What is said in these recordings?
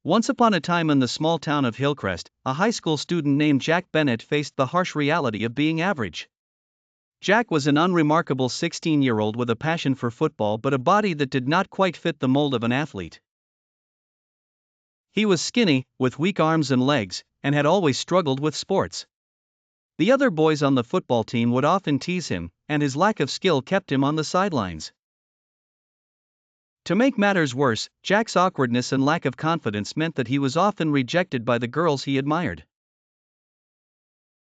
Once upon a time in the small town of Hillcrest, a high school student named Jack Bennett faced the harsh reality of being average. Jack was an unremarkable 16-year-old with a passion for football but a body that did not quite fit the mold of an athlete. He was skinny, with weak arms and legs, and had always struggled with sports. The other boys on the football team would often tease him, and his lack of skill kept him on the sidelines. To make matters worse, Jack's awkwardness and lack of confidence meant that he was often rejected by the girls he admired.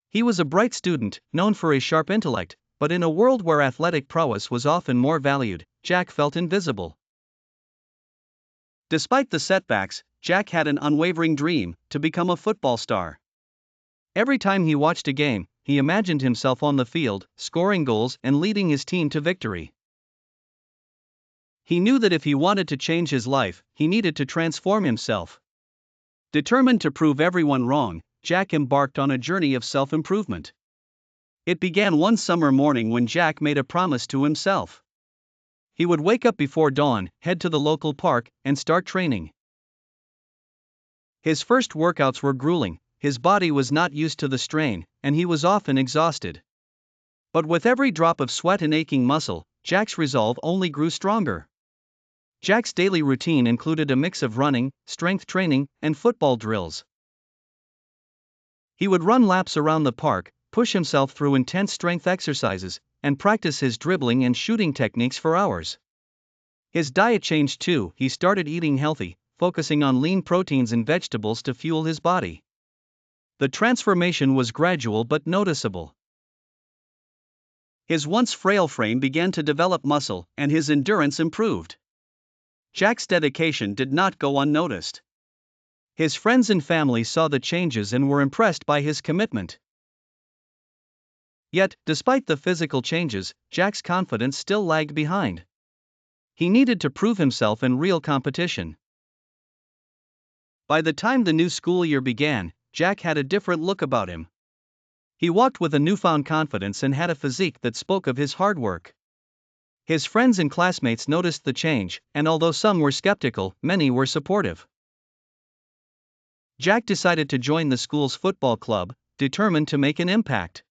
He was a bright student, known for his sharp intellect, but in a world where athletic prowess was often more valued, Jack felt invisible. Despite the setbacks, Jack had an unwavering dream: to become a football star. Every time he watched a game, he imagined himself on the field, scoring goals and leading his team to victory. He knew that if he wanted to change his life, he needed to transform himself. Determined to prove everyone wrong, Jack embarked on a journey of self-improvement. It began one summer morning when Jack made a promise to himself. He would wake up before dawn, head to the local park, and start training. His first workouts were grueling, his body was not used to the strain, and he was often exhausted. But with every drop of sweat and aching muscle, Jack's resolve only grew stronger. Jack's daily routine included a mix of running, strength training, and football drills. He would run laps around the park, push himself through intense strength exercises, and practice his dribbling and shooting techniques for hours. His diet changed too. He started eating healthy, focusing on lean proteins and vegetables to fuel his body. The transformation was gradual but noticeable. His once frail frame began to develop muscle, and his endurance improved. Jack's dedication did not go unnoticed. His friends and family saw the changes and were impressed by his commitment. Yet, despite the physical changes, Jack's confidence still lagged behind. He needed to prove himself in real competition. By the time the new school year began, Jack had a different look about him. He walked with a newfound confidence and had a physique that spoke of his hard work. His friends and classmates noticed the change, and although some were skeptical, many were supportive. Jack decided to join the school's football club, determined to make an impact.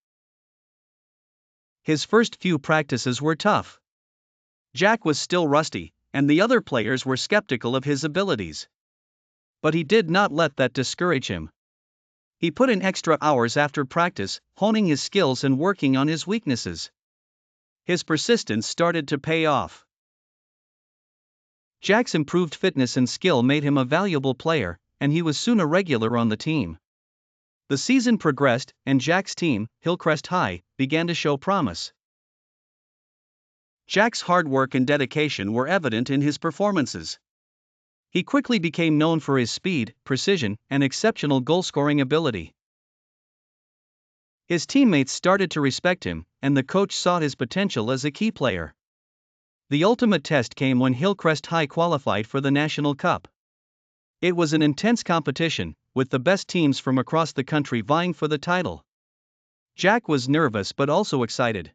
His first few practices were tough. Jack was still rusty, and the other players were skeptical of his abilities. But he did not let that discourage him. He put in extra hours after practice, honing his skills and working on his weaknesses. His persistence started to pay off. Jack's improved fitness and skill made him a valuable player, and he was soon a regular on the team. The season progressed, and Jack's team, Hillcrest High, began to show promise. Jack's hard work and dedication were evident in his performances. He quickly became known for his speed, precision, and exceptional goal-scoring ability. His teammates started to respect him, and the coach saw his potential as a key player. The ultimate test came when Hillcrest High qualified for the National Cup. It was an intense competition, with the best teams from across the country vying for the title. Jack was nervous but also excited.